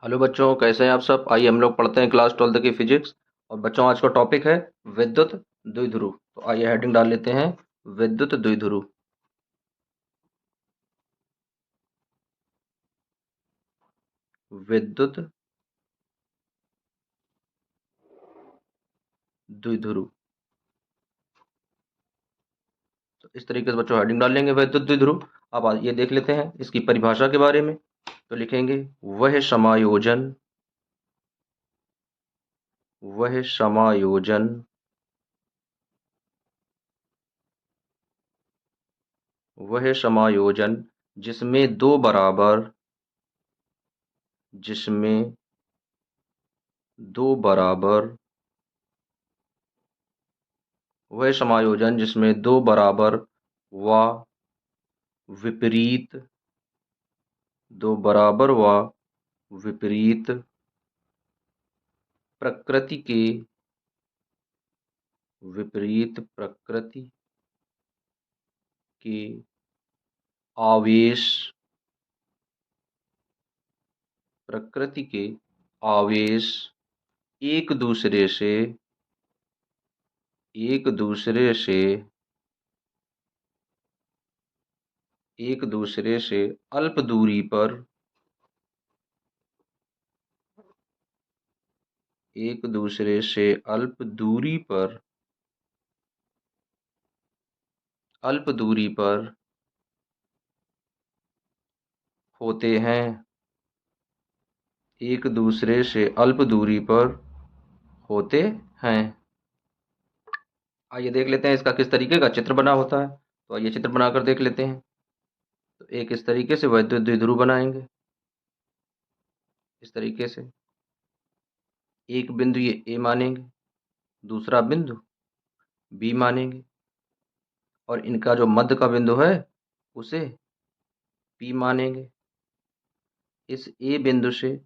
Hello बच्चों, कैसे हैं आप सब। आइए हम लोग पढ़ते हैं क्लास 12 की फिजिक्स। और बच्चों, आज का टॉपिक है विद्युत द्विध्रुव। तो आइए हेडिंग डाल लेते हैं, विद्युत द्विध्रुव। विद्युत द्विध्रुव। तो इस तरीके से बच्चों हेडिंग डाल लेंगे विद्युत द्विध्रुव। अब आइए देख लेते हैं इसकी परिभाषा के बारे में। तो लिखेंगे वह समायोजन, वह समायोजन वह समायोजन जिसमें दो बराबर जिसमें दो बराबर वह समायोजन जिसमें दो बराबर व विपरीत दो बराबर व विपरीत प्रकृति के विपरीत प्रकृति के आवेश प्रकृति के आवेश एक दूसरे से एक दूसरे से एक दूसरे से अल्प दूरी पर एक दूसरे से अल्प दूरी पर होते हैं। एक दूसरे से अल्प दूरी पर होते हैं। आइए देख लेते हैं इसका किस तरीके का चित्र बना होता है। तो आइए चित्र बनाकर देख लेते हैं। तो एक इस तरीके से वैद्युत द्विध्रुव बनाएंगे। इस तरीके से एक बिंदु ये ए मानेंगे, दूसरा बिंदु बी मानेंगे, और इनका जो मध्य का बिंदु है उसे पी मानेंगे। इस ए बिंदु से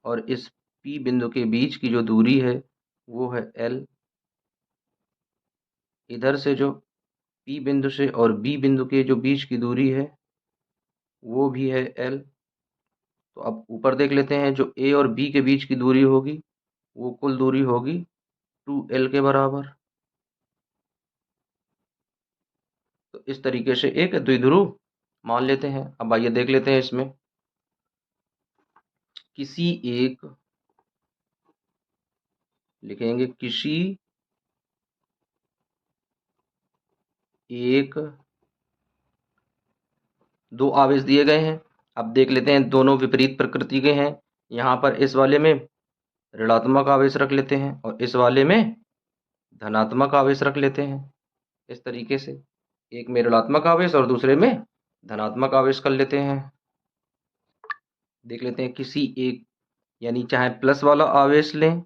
और इस पी बिंदु के बीच की जो दूरी है वो है एल। इधर से जो पी बिंदु से और बी बिंदु के जो बीच की दूरी है वो भी है एल। तो अब ऊपर देख लेते हैं, जो ए और बी के बीच की दूरी होगी वो कुल दूरी होगी 2L के बराबर। तो इस तरीके से एक द्विध्रुव मान लेते हैं। अब आइए देख लेते हैं इसमें किसी एक लिखेंगे किसी एक दो आवेश दिए गए हैं। अब देख लेते हैं, दोनों विपरीत प्रकृति के हैं। यहाँ पर इस वाले में ऋणात्मक आवेश रख लेते हैं और इस वाले में धनात्मक आवेश रख लेते हैं। इस तरीके से एक में ऋणात्मक आवेश और दूसरे में धनात्मक आवेश कर लेते हैं। देख लेते हैं किसी एक, यानी चाहे प्लस वाला आवेश लें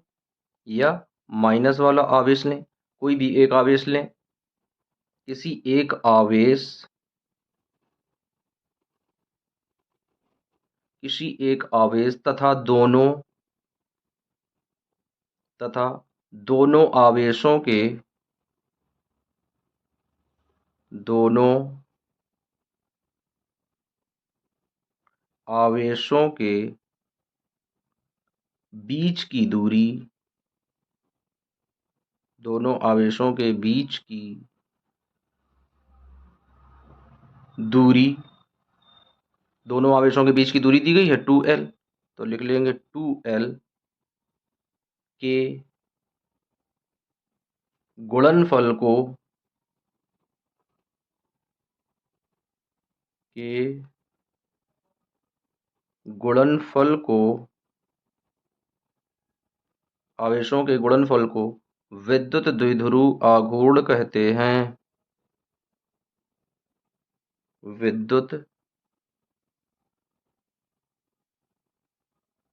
या माइनस वाला आवेश लें, कोई भी एक आवेश लें। किसी एक आवेश तथा दोनों दोनों आवेशों के बीच की दूरी दोनों आवेशों के बीच की दूरी दोनों आवेशों के बीच की दूरी दी गई है 2L। तो लिख लेंगे 2L के गुणनफल को के गुणनफल को आवेशों के गुणनफल को विद्युत द्विध्रुव आघूर्ण कहते हैं। विद्युत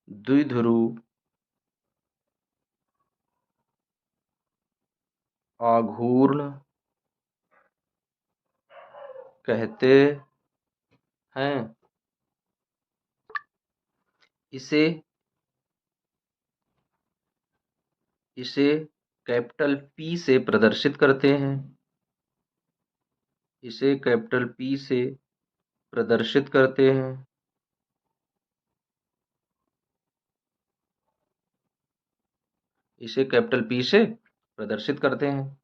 द्विध्रुव आघूर्ण कहते हैं। इसे इसे कैपिटल P से प्रदर्शित करते हैं। इसे कैपिटल P से प्रदर्शित करते हैं। इसे कैपिटल P से प्रदर्शित करते हैं।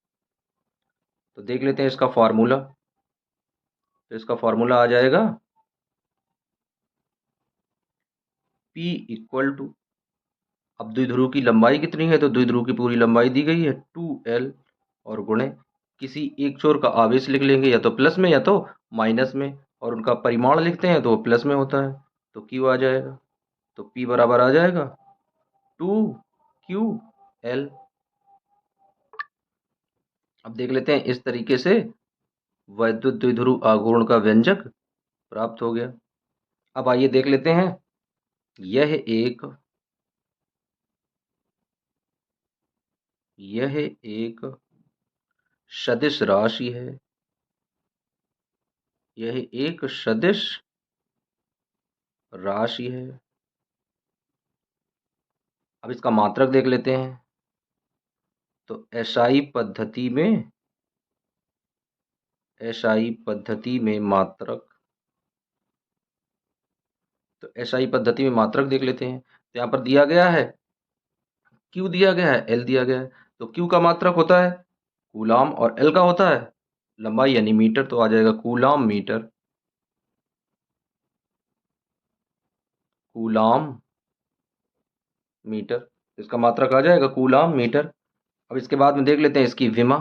तो देख लेते हैं इसका फॉर्मूला। तो इसका फॉर्मूला आ जाएगा P इक्वल टू, अब द्विध्रुव की लंबाई कितनी है, तो द्विध्रुव की पूरी लंबाई दी गई है 2L, और गुणे किसी एक छोर का आवेश लिख लेंगे, या तो प्लस में या तो माइनस में, और उनका परिमाण लिखते हैं तो वो प्लस में होता है, तो Q आ जाएगा। तो P बराबर आ जाएगा 2QL। अब देख लेते हैं, इस तरीके से वैद्युत द्विध्रुव आघूर्ण का व्यंजक प्राप्त हो गया। अब आइए देख लेते हैं, यह एक सदिश राशि है। यह एक सदिश राशि है। अब इसका मात्रक देख लेते हैं। तो एसआई पद्धति में मात्रक, तो एसआई पद्धति में मात्रक देख लेते हैं। तो यहाँ पर दिया गया है Q, दिया गया है L, दिया गया है। तो Q का मात्रक होता है कूलाम, और L का होता है लंबाई यानी मीटर, तो आ जाएगा कूलाम मीटर। कूलाम मीटर, इसका मात्रक आ जाएगा कूलाम मीटर। अब इसके बाद में देख लेते हैं इसकी विमा।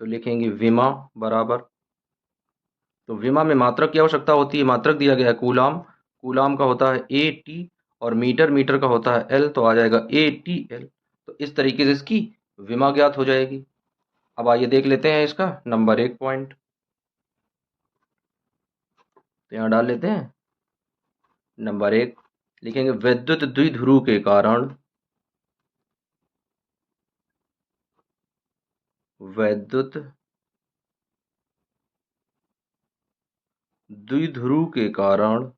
तो लिखेंगे विमा बराबर, तो विमा में मात्रक की आवश्यकता होती है, मात्रक दिया गया है कूलाम, कूलाम का होता है AT, और मीटर, मीटर का होता है L, तो आ जाएगा ATL। तो इस तरीके से इसकी विमा ज्ञात हो जाएगी। अब आइए देख लेते हैं इसका नंबर 1 पॉइंट। तो यहाँ डाल लेते हैं नंबर 1, लिखेंगे विद्युत द्विध्रुव के कारण, वैद्युत द्विध्रुव के कारण,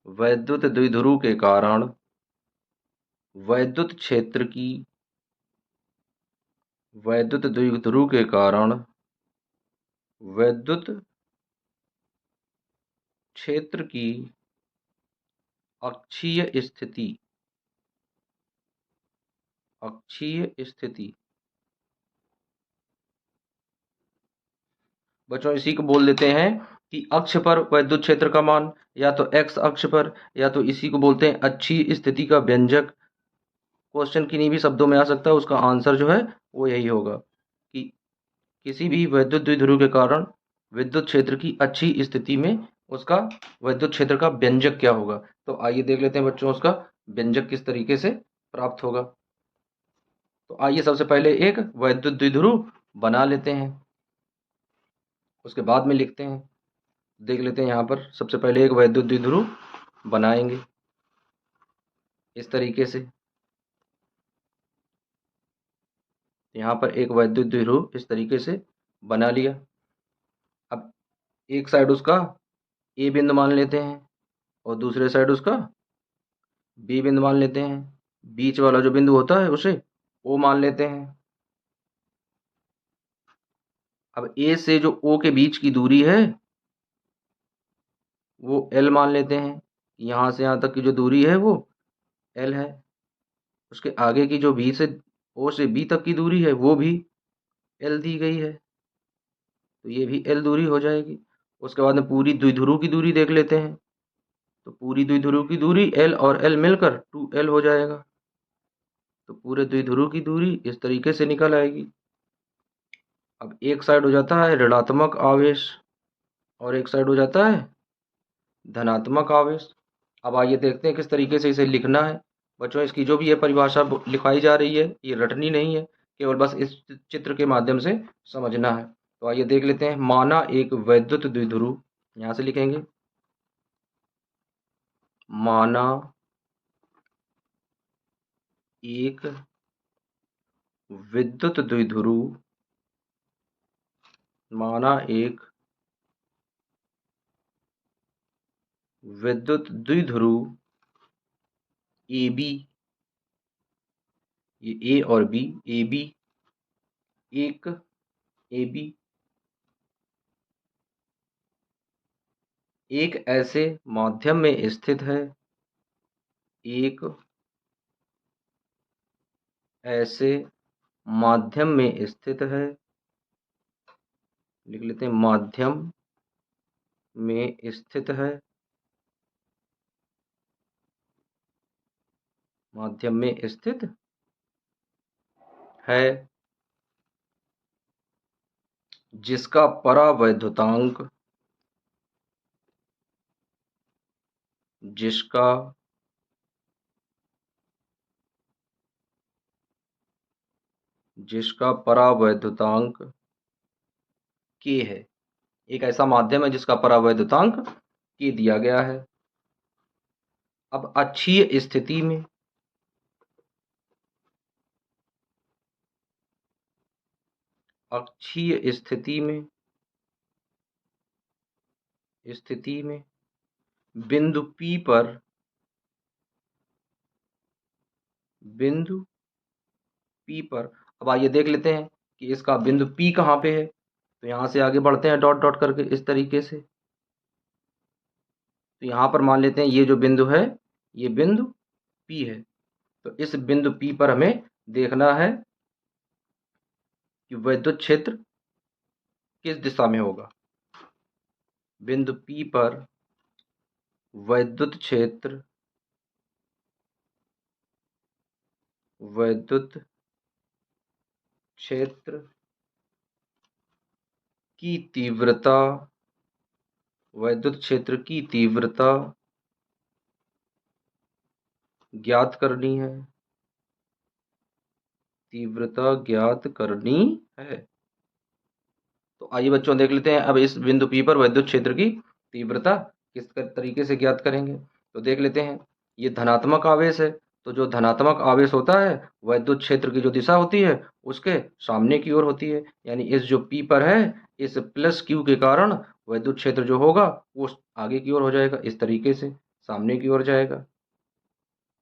वैद्युत द्विध्रुव के कारण वैद्युत क्षेत्र की, वैद्युत द्विध्रुव के कारण वैद्युत क्षेत्र की अक्षीय स्थिति, अक्षीय स्थिति, बच्चों इसी को बोल देते हैं कि अक्ष पर वैद्युत क्षेत्र का मान, या तो एक्स अक्ष पर, या तो इसी को बोलते हैं अक्षीय स्थिति का व्यंजक। क्वेश्चन किन्हीं भी शब्दों में आ सकता है, उसका आंसर जो है वो यही होगा कि किसी भी वैद्युत द्विध्रुव के कारण विद्युत क्षेत्र की अक्षीय स्थिति में उसका वैद्युत क्षेत्र का व्यंजक क्या होगा। तो आइए देख लेते हैं बच्चों उसका व्यंजक किस तरीके से प्राप्त होगा। तो आइए सबसे पहले एक वैद्युत द्विध्रुव बना लेते हैं, उसके बाद में लिखते हैं। देख लेते हैं, यहाँ पर सबसे पहले एक वैद्युत द्विध्रुव बनाएंगे इस तरीके से। यहाँ पर एक वैद्युत द्विध्रुव इस तरीके से बना लिया। अब एक साइड उसका ए बिंदु मान लेते हैं, और दूसरे साइड उसका बी बिंदु मान लेते हैं। बीच वाला जो बिंदु होता है उसे ओ मान लेते हैं। अब ए से जो ओ के बीच की दूरी है वो एल मान लेते हैं। यहाँ से यहाँ तक की जो दूरी है वो एल है। उसके आगे की जो बी से ओ से बी तक की दूरी है वो भी एल दी गई है, तो ये भी एल दूरी हो जाएगी। उसके बाद में पूरी द्विध्रुव की दूरी देख लेते हैं। तो पूरी द्विध्रुव की दूरी एल और एल मिलकर 2L हो जाएगा। तो पूरे द्विध्रुव की दूरी इस तरीके से निकल आएगी। अब एक साइड हो जाता है ऋणात्मक आवेश, और एक साइड हो जाता है धनात्मक आवेश। अब आइए देखते हैं किस तरीके से इसे लिखना है। बच्चों इसकी जो भी ये परिभाषा लिखाई जा रही है ये रटनी नहीं है, केवल बस इस चित्र के माध्यम से समझना है। तो आइए देख लेते हैं, माना एक वैद्युत द्विध्रुव, यहाँ से लिखेंगे माना एक विद्युत द्विध्रुव, माना एक विद्युत द्विध्रुव ए बी, ये ए और बी, ए बी, एक ए बी एक ऐसे माध्यम में स्थित है, एक ऐसे माध्यम में स्थित है, लिख लेते हैं, माध्यम में स्थित है, माध्यम में स्थित है, जिसका परावैद्युतांक, जिसका जिसका परावैद्युतांक k है। एक ऐसा माध्यम है जिसका परावैद्युतांक k दिया गया है। अब अक्षीय स्थिति में, अक्षीय स्थिति में बिंदु P पर, बिंदु P पर, अब आइए देख लेते हैं कि इसका बिंदु P कहाँ पे है। तो यहाँ से आगे बढ़ते हैं डॉट डॉट करके इस तरीके से। तो यहाँ पर मान लेते हैं ये जो बिंदु है ये बिंदु P है। तो इस बिंदु P पर हमें देखना है कि विद्युत क्षेत्र किस दिशा में होगा। बिंदु P पर विद्युत क्षेत्र, विद्युत क्षेत्र की तीव्रता, विद्युत क्षेत्र की तीव्रता ज्ञात करनी है, तीव्रता ज्ञात करनी है। तो आइए बच्चों देख लेते हैं अब इस बिंदु P पर विद्युत क्षेत्र की तीव्रता किस तरीके से ज्ञात करेंगे। तो देख लेते हैं, ये धनात्मक आवेश है, तो जो धनात्मक आवेश होता है विद्युत क्षेत्र की जो दिशा होती है उसके सामने की ओर होती है। यानी इस जो P पर है इस प्लस Q के कारण विद्युत क्षेत्र जो होगा वो आगे की ओर हो जाएगा, इस तरीके से सामने की ओर जाएगा,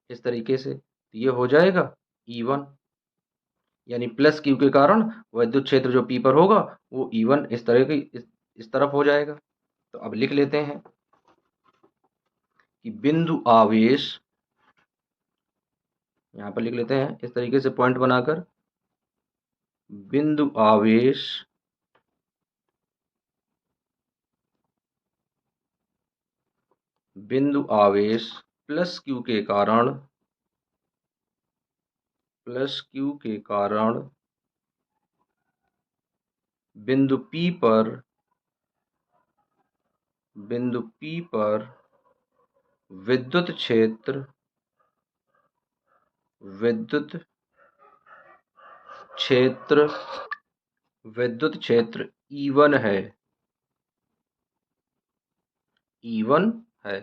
इस तरीके से। तो ये हो जाएगा E1, यानी प्लस Q के कारण विद्युत क्षेत्र जो P पर होगा वो E1 इस तरह की इस तरफ हो जाएगा। तो अब लिख लेते हैं कि बिंदु आवेश, यहाँ पर लिख लेते हैं इस तरीके से पॉइंट बनाकर, बिंदु आवेश प्लस Q के कारण, प्लस Q के कारण बिंदु P पर, बिंदु P पर विद्युत क्षेत्र, विद्युत क्षेत्र, विद्युत क्षेत्र E1 है, E1 है।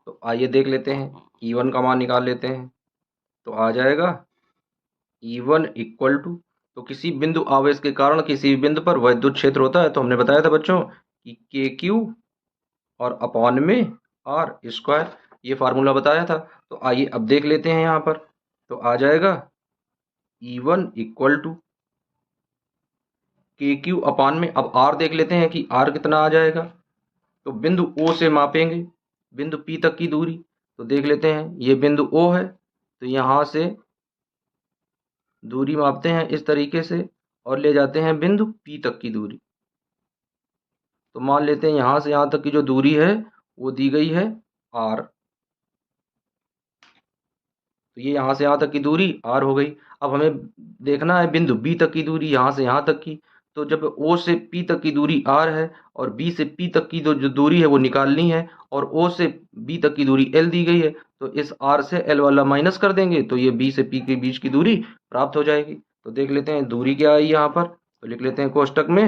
तो आइए देख लेते हैं, E1 का मान निकाल लेते हैं। तो आ जाएगा E1 इक्वल टू, तो किसी बिंदु आवेश के कारण किसी भी बिंदु पर विद्युत क्षेत्र होता है तो हमने बताया था बच्चों कि KQ और अपॉन में R स्क्वायर, ये फार्मूला बताया था। तो आइए अब देख लेते हैं यहाँ पर। तो आ जाएगा E1 equal to KQ upon में, अब R देख लेते हैं कि R कितना आ जाएगा। तो बिंदु O से मापेंगे बिंदु P तक की दूरी। तो देख लेते हैं ये बिंदु O है, तो यहाँ से दूरी मापते हैं इस तरीके से और ले जाते हैं बिंदु P तक की दूरी। तो मान लेते हैं यहाँ से यहाँ तक की जो दूरी है वो दी गई है R। तो ये यहाँ से यहाँ तक की दूरी R हो गई। अब हमें देखना है बिंदु B तक की दूरी, यहाँ से यहाँ तक की। तो जब O से P तक की दूरी R है और B से P तक की जो दूरी है वो निकालनी है और O से B तक की दूरी L दी गई है, तो इस R से L वाला माइनस कर देंगे तो ये B से P के बीच की दूरी प्राप्त हो जाएगी। तो देख लेते हैं दूरी क्या आई यहाँ पर। तो लिख लेते हैं कोष्टक में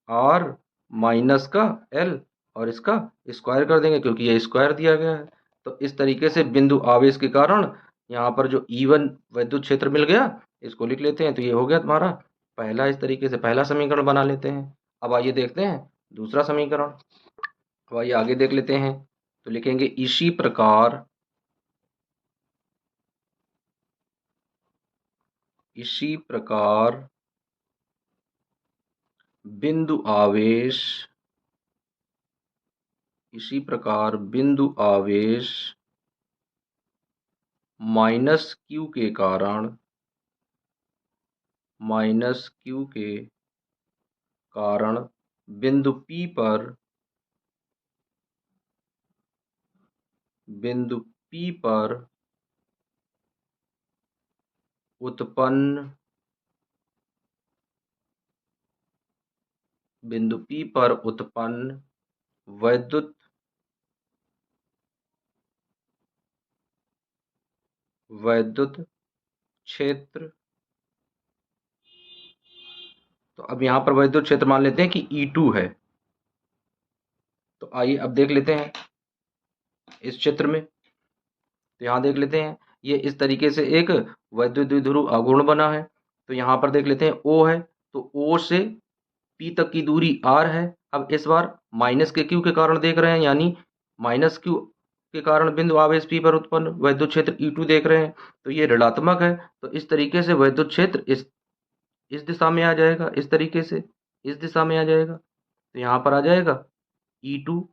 R माइनस का L और इसका स्क्वायर कर देंगे क्योंकि ये स्क्वायर दिया गया है। तो इस तरीके से बिंदु आवेश के कारण यहाँ पर जो E1 विद्युत क्षेत्र मिल गया, इसको लिख लेते हैं। तो ये हो गया तुम्हारा पहला, इस तरीके से पहला समीकरण बना लेते हैं। अब आइए देखते हैं दूसरा समीकरण। अब आइए आगे देख लेते हैं। तो लिखेंगे इसी प्रकार, इसी प्रकार बिंदु आवेश, इसी प्रकार बिंदु आवेश माइनस क्यू के कारण बिंदु P पर उत्पन्न वैद्युत क्षेत्र। तो अब यहाँ पर वैद्युत क्षेत्र मान लेते हैं कि E2 है। तो आइए अब देख लेते हैं इस चित्र में। तो यहाँ देख लेते हैं, ये इस तरीके से एक वैद्युत द्विध्रुव आघूर्ण बना है। तो यहाँ पर देख लेते हैं O है, तो O से P तक की दूरी R है। अब इस बार माइनस के Q के कारण देख रहे हैं, यानी माइनस Q के कारण बिंदु आवेश P पर उत्पन्न वैद्युत क्षेत्र E2 देख रहे हैं। तो ये ऋणात्मक है, तो इस तरीके से वैद्युत क्षेत्र इस दिशा में आ जाएगा, इस तरीके से इस दिशा में आ जाएगा। तो यहाँ पर आ जाएगा E2,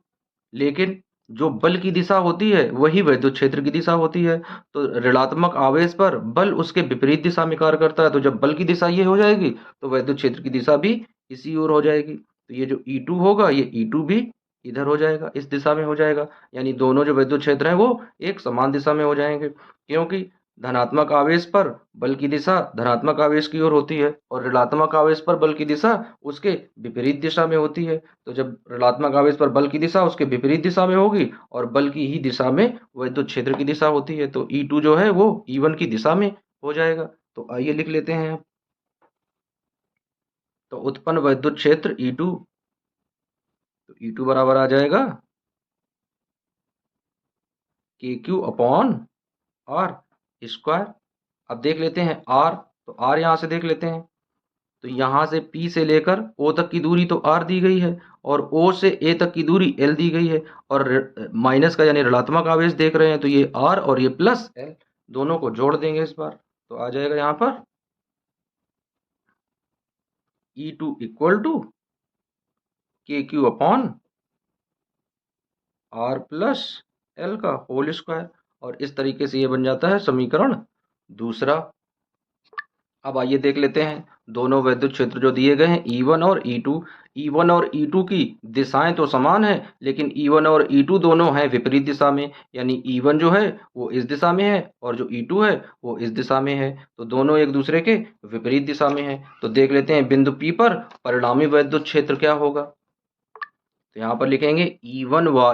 लेकिन जो बल की दिशा होती है वही वैद्युत क्षेत्र की दिशा होती है। तो ऋणात्मक आवेश पर बल उसके विपरीत दिशा में कार्य करता है। तो जब बल की दिशा ये हो जाएगी तो वैद्युत क्षेत्र की दिशा भी इसी ओर हो जाएगी। तो ये जो E2 होगा, ये E2 भी इधर हो जाएगा, इस दिशा में हो जाएगा। यानी दोनों जो विद्युत क्षेत्र हैं वो एक समान दिशा में हो जाएंगे, क्योंकि धनात्मक आवेश पर बल की दिशा धनात्मक आवेश की ओर होती है और ऋणात्मक आवेश पर बल की दिशा उसके विपरीत दिशा में होती है। तो जब ऋणात्मक आवेश पर बल की दिशा उसके विपरीत दिशा में होगी और बल की ही दिशा में वैद्युत क्षेत्र की दिशा होती है, तो E2 जो है वो E1 की दिशा में हो जाएगा। तो आइए लिख लेते हैं। तो उत्पन्न वैद्युत क्षेत्र E2, तो E2 बराबर आ जाएगा KQ अपॉन R स्क्वायर। अब देख लेते हैं R, तो R यहाँ से देख लेते हैं। तो यहाँ से P से लेकर O तक की दूरी तो R दी गई है और O से A तक की दूरी L दी गई है, और माइनस का यानी ऋणात्मक आवेश देख रहे हैं, तो ये R और ये प्लस L दोनों को जोड़ देंगे इस बार। तो आ जाएगा यहाँ पर E2 equal to KQ upon R plus L का होल स्क्वायर। और इस तरीके से ये बन जाता है समीकरण दूसरा। अब आइए देख लेते हैं दोनों वैद्युत क्षेत्र जो दिए गए हैं E1 और E2। E1 और E2 की दिशाएं तो समान है, लेकिन E1 और E2 दोनों हैं विपरीत दिशा में। यानी E1 जो है वो इस दिशा में है और जो E2 है वो इस दिशा में है। तो दोनों एक दूसरे के विपरीत दिशा में है। तो देख लेते हैं बिंदु P पर परिणामी वैद्युत क्षेत्र क्या होगा। तो यहाँ पर लिखेंगे E1 व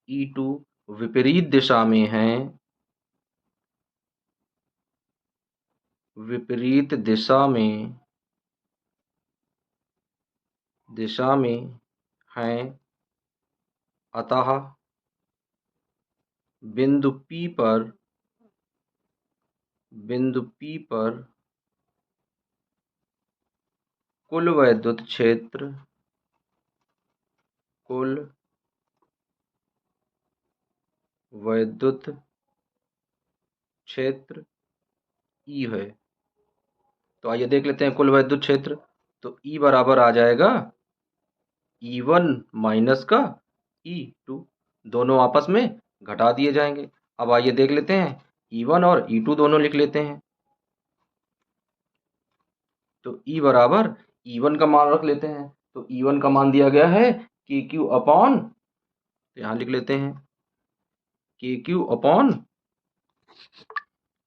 E2 विपरीत दिशा में हैं, विपरीत दिशा में हैं, अतः बिंदु P पर कुल वैद्युत क्षेत्र E है। तो आइए देख लेते हैं कुल वैद्युत क्षेत्र। तो E बराबर आ जाएगा E1 माइनस का E2, दोनों आपस में घटा दिए जाएंगे। अब आइए देख लेते हैं E1 और E2 दोनों लिख लेते हैं। तो E बराबर E1 का मान रख लेते हैं। तो E1 का मान दिया गया है KQ अपॉन, तो यहाँ लिख लेते हैं KQ अपॉन,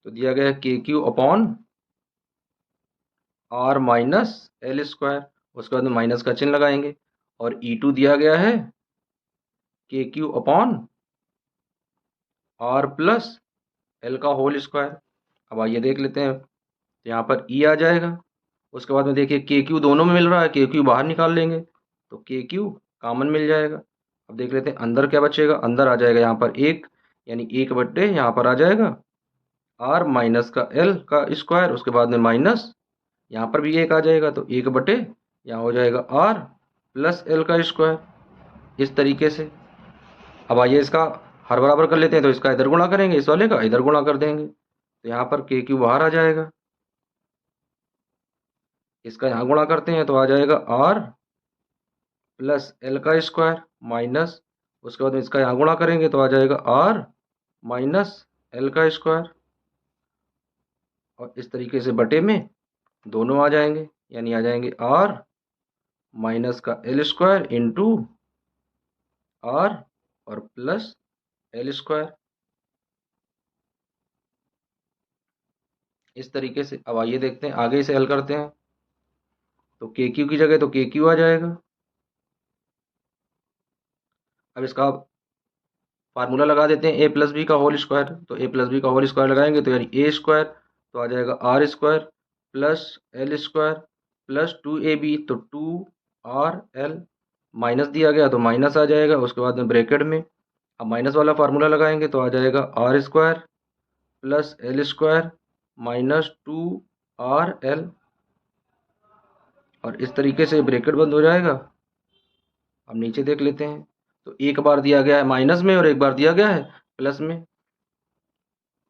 तो दिया गया है KQ upon R minus L square. उसके बाद में माइनस का चिन्ह लगाएंगे। और E2 दिया गया है KQ upon R plus L का होल स्क्वायर। अब आइए देख लेते हैं। तो यहाँ पर E आ जाएगा। उसके बाद में देखिए KQ दोनों में मिल रहा है, KQ बाहर निकाल लेंगे तो KQ कॉमन मिल जाएगा। अब देख लेते हैं अंदर क्या बचेगा। अंदर आ जाएगा यहाँ पर 1, यानी 1 बट्टे यहाँ पर आ जाएगा R माइनस का L का स्क्वायर। उसके बाद में माइनस यहाँ पर भी 1 आ जाएगा, तो 1 बटे यहाँ हो जाएगा R प्लस L का स्क्वायर, इस तरीके से। अब आइए इसका हर बराबर कर लेते हैं। तो इसका इधर गुणा करेंगे, इस वाले का इधर गुणा कर देंगे। तो यहाँ पर KQ बाहर आ जाएगा, इसका यहाँ गुणा करते हैं तो आ जाएगा R प्लस L का स्क्वायर माइनस उसके बाद में इसका यहाँ गुणा करेंगे तो आ जाएगा r माइनस एल का स्क्वायर, और इस तरीके से बटे में दोनों आ जाएंगे, यानी आ जाएंगे r माइनस का एल स्क्वायर इंटू r और प्लस एल स्क्वायर। इस तरीके से अब आइए देखते हैं, आगे इसे हल करते हैं। तो के क्यू की जगह तो के क्यू आ जाएगा। अब इसका फार्मूला लगा देते हैं, ए प्लस बी का होल स्क्वायर। तो ए प्लस बी का होल स्क्वायर लगाएंगे तो यानी ए स्क्वायर, तो आ जाएगा R square plus L square plus 2ab, तो 2rl, माइनस दिया गया तो माइनस आ जाएगा। उसके बाद में ब्रैकेट में अब माइनस वाला फार्मूला लगाएंगे तो आ जाएगा R square plus L square minus 2rl, और इस तरीके से ब्रैकेट बंद हो जाएगा। अब नीचे देख लेते हैं, तो एक बार दिया गया है माइनस में और एक बार दिया गया है प्लस में,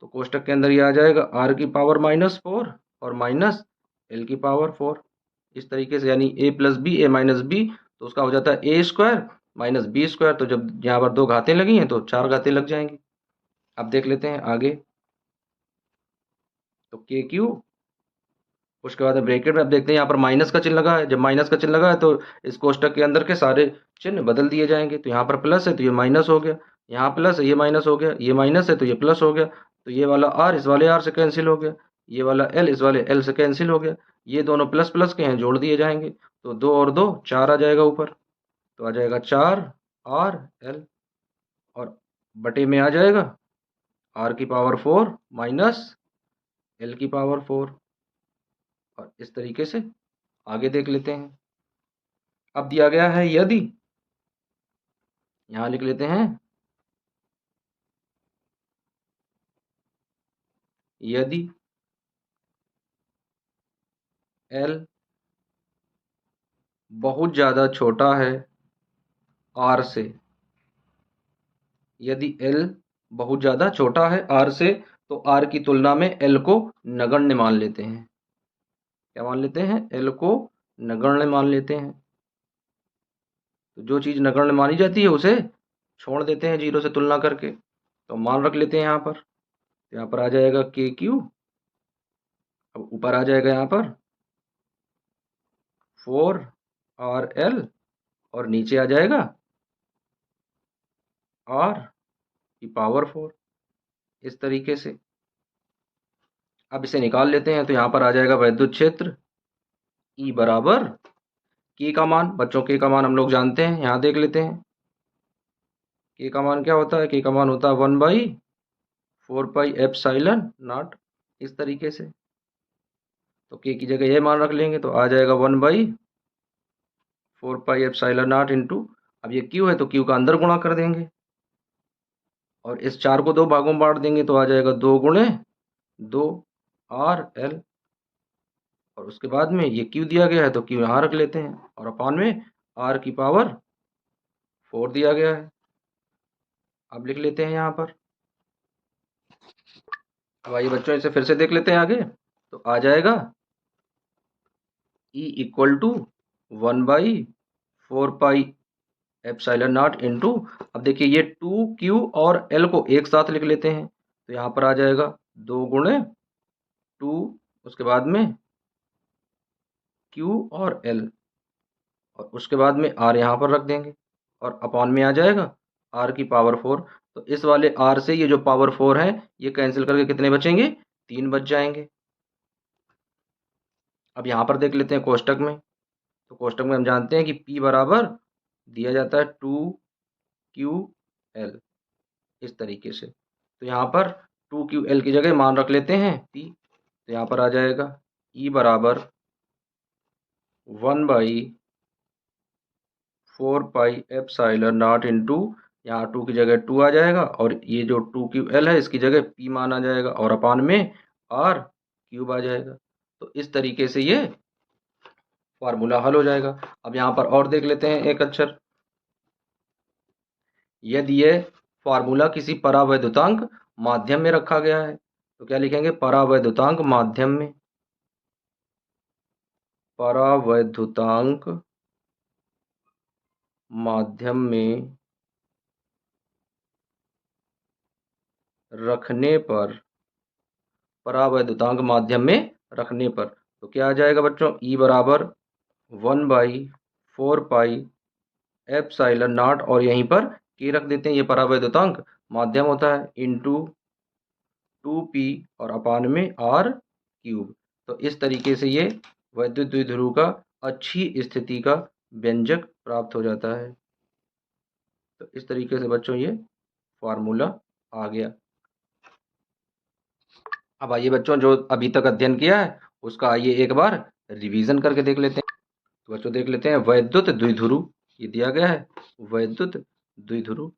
तो कोष्टक के अंदर ये आ जाएगा r की पावर -4 और माइनस एल की पावर 4। इस तरीके से यानी a plus B A minus B, तो उसका हो जाता है A square minus B square. तो जब यहाँ पर दो घातें लगी हैं तो चार घातें लग जाएंगी। अब देख लेते हैं आगे, तो के क्यू, उसके बाद ब्रैकेट में अब देखते हैं यहाँ पर माइनस का चिन्ह लगा है। जब माइनस का चिन्ह लगा है तो इस कोष्टक के अंदर के सारे चिन्ह बदल दिए जाएंगे। तो यहाँ पर प्लस है तो ये माइनस हो गया, यहाँ प्लस है ये माइनस हो गया, ये माइनस है तो ये प्लस हो गया। तो ये वाला आर इस वाले आर से कैंसिल हो गया, ये वाला एल इस वाले एल से कैंसिल हो गया। ये दोनों प्लस प्लस के हैं, जोड़ दिए जाएंगे तो 2 और 2 4 आ जाएगा ऊपर। तो आ जाएगा 4rl, और बटे में आ जाएगा r की पावर 4 माइनस एल की पावर 4। और इस तरीके से आगे देख लेते हैं। अब दिया गया है यदि, यहां लिख लेते हैं यदि L बहुत ज्यादा छोटा है R से, यदि L बहुत ज्यादा छोटा है R से, तो R की तुलना में L को नगण्य मान लेते हैं। क्या मान लेते हैं? L को नगण्य मान लेते हैं। तो जो चीज नगण्य मानी जाती है उसे छोड़ देते हैं जीरो से तुलना करके। तो मान रख लेते हैं यहाँ पर, तो यहाँ पर आ जाएगा के क्यू, अब ऊपर आ जाएगा यहाँ पर 4rl, और नीचे आ जाएगा r की पावर 4। इस तरीके से अब इसे निकाल लेते हैं। तो यहाँ पर आ जाएगा वैद्युत क्षेत्र E बराबर के का मान, बच्चों के का मान हम लोग जानते हैं, यहाँ देख लेते हैं। के का मान क्या होता है? के का मान होता है 1/4πε0। इस तरीके से तो के की जगह ये मान रख लेंगे तो आ जाएगा 1/4πε0 इंटू, अब ये क्यू है तो क्यू का अंदर गुणा कर देंगे और इस 4 को 2 भागों में बांट देंगे तो आ जाएगा 2 गुणे 2rl, और उसके बाद में ये क्यू दिया गया है तो क्यू यहाँ रख लेते हैं, और अपान में r की पावर 4 दिया गया है। अब लिख लेते हैं यहाँ पर। अब आइए बच्चों इसे फिर से देख लेते हैं आगे, तो आ जाएगा E इक्वल टू 1/4πε0 इंटू, अब देखिए ये 2q और l को एक साथ लिख लेते हैं तो यहाँ पर आ जाएगा 2 गुणे 2, उसके बाद में q और l, और उसके बाद में r यहाँ पर रख देंगे और अपॉन में आ जाएगा r की पावर 4। तो इस वाले r से ये जो पावर 4 है ये कैंसिल करके कितने बचेंगे? 3 बच जाएंगे। अब यहाँ पर देख लेते हैं कोष्टक में, तो कोष्टक में हम जानते हैं कि P बराबर दिया जाता है 2ql, इस तरीके से। तो यहाँ पर 2ql की जगह मान रख लेते हैं P, तो यहाँ पर आ जाएगा E बराबर 1/4πε0 इंटू, यहाँ 2 की जगह 2 आ जाएगा और ये जो 2ql है इसकी जगह P मान आ जाएगा और अपान में r क्यूब आ जाएगा। तो इस तरीके से ये फार्मूला हल हो जाएगा। अब यहाँ पर और देख लेते हैं एक अक्षर, यदि ये फार्मूला किसी परावैद्युतांक माध्यम में रखा गया है तो क्या लिखेंगे? परावैद्युतांक माध्यम में, परावैद्युतांक माध्यम में रखने पर, परावैद्युतांक माध्यम में रखने पर, तो क्या आ जाएगा बच्चों, ई बराबर 1/4 पाई एप्सिलॉन नॉट, और यहीं पर के रख देते हैं, ये परावैद्युतांक माध्यम होता है, इंटू 2p और अपान में r³। तो इस तरीके से ये वैद्युत द्विध्रुव का अच्छी स्थिति का व्यंजक प्राप्त हो जाता है। तो इस तरीके से बच्चों ये फार्मूला आ गया। अब आइए बच्चों, जो अभी तक अध्ययन किया है उसका आइए एक बार रिवीजन करके देख लेते हैं। तो बच्चों देख लेते हैं, वैद्युत द्विध्रुव ये दिया गया है, वैद्युत द्विध्रुव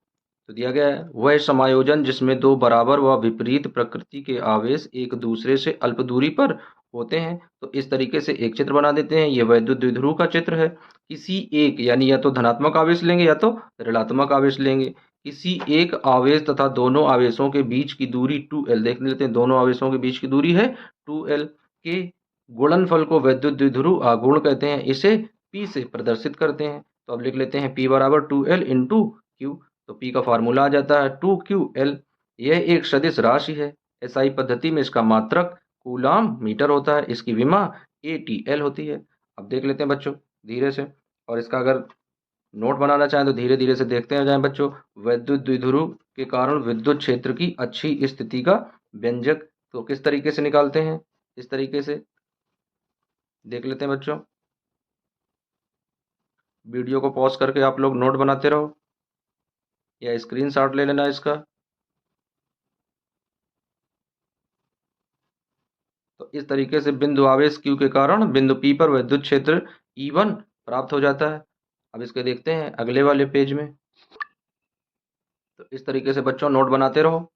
तो दिया गया है वह समायोजन जिसमें दो बराबर व विपरीत प्रकृति के आवेश एक दूसरे से अल्प दूरी पर होते हैं। तो इस तरीके से एक चित्र बना देते हैं, ये वैद्युत द्विध्रुव का चित्र है। किसी एक, यानी या तो धनात्मक आवेश लेंगे या तो ऋणात्मक आवेश लेंगे, किसी एक आवेश तथा दोनों आवेशों के बीच की दूरी 2l, देख लेते हैं दोनों आवेशों के बीच की दूरी है 2l, के गुणनफल को वैद्युत द्विध्रुव आघूर्ण कहते हैं, इसे P से प्रदर्शित करते हैं। तो अब लिख लेते हैं P बराबर 2l इंटू Q। तो P का फार्मूला आ जाता है 2QL। यह एक सदिश राशि है, एसआई पद्धति में इसका मात्रक कूलाम मीटर होता है, इसकी विमा ATL होती है। अब देख लेते हैं बच्चों धीरे से, और इसका अगर नोट बनाना चाहें तो धीरे धीरे से देखते हैं जाएं बच्चों। वैद्युत द्विध्रुव के कारण विद्युत क्षेत्र की अच्छी स्थिति का व्यंजक तो किस तरीके से निकालते हैं, इस तरीके से देख लेते हैं बच्चों। वीडियो को पॉज करके आप लोग नोट बनाते रहो या स्क्रीनशॉट ले लेना इसका। तो इस तरीके से बिंदु आवेश Q के कारण बिंदु P पर विद्युत क्षेत्र E1 प्राप्त हो जाता है। अब इसके देखते हैं अगले वाले पेज में। तो इस तरीके से बच्चों नोट बनाते रहो।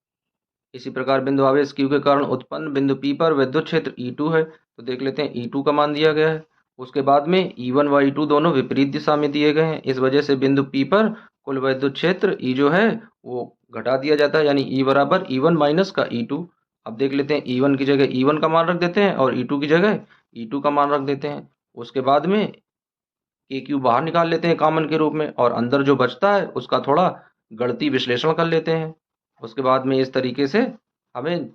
इसी प्रकार बिंदु आवेश Q के कारण उत्पन्न बिंदु P पर विद्युत क्षेत्र E2 है, तो देख लेते हैं E2 का मान दिया गया है। उसके बाद में E1 व E2 दोनों विपरीत दिशा में दिए गए हैं, इस वजह से बिंदु P पर कुल विद्युत क्षेत्र E जो है वो घटा दिया जाता है, यानी E बराबर E1 माइनस का E2। अब देख लेते हैं E1 की जगह E1 का मान रख देते हैं और E2 की जगह E2 का मान रख देते हैं। उसके बाद में KQ बाहर निकाल लेते हैं कॉमन के रूप में, और अंदर जो बचता है उसका थोड़ा गणितीय विश्लेषण कर लेते हैं। उसके बाद में इस तरीके से हमें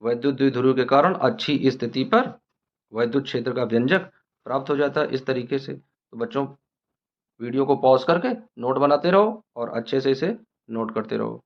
वैद्युत द्विध्रुव के कारण अच्छी स्थिति पर वैद्युत क्षेत्र का व्यंजक प्राप्त हो जाता है इस तरीके से। तो बच्चों वीडियो को पॉज करके नोट बनाते रहो और अच्छे से इसे नोट करते रहो।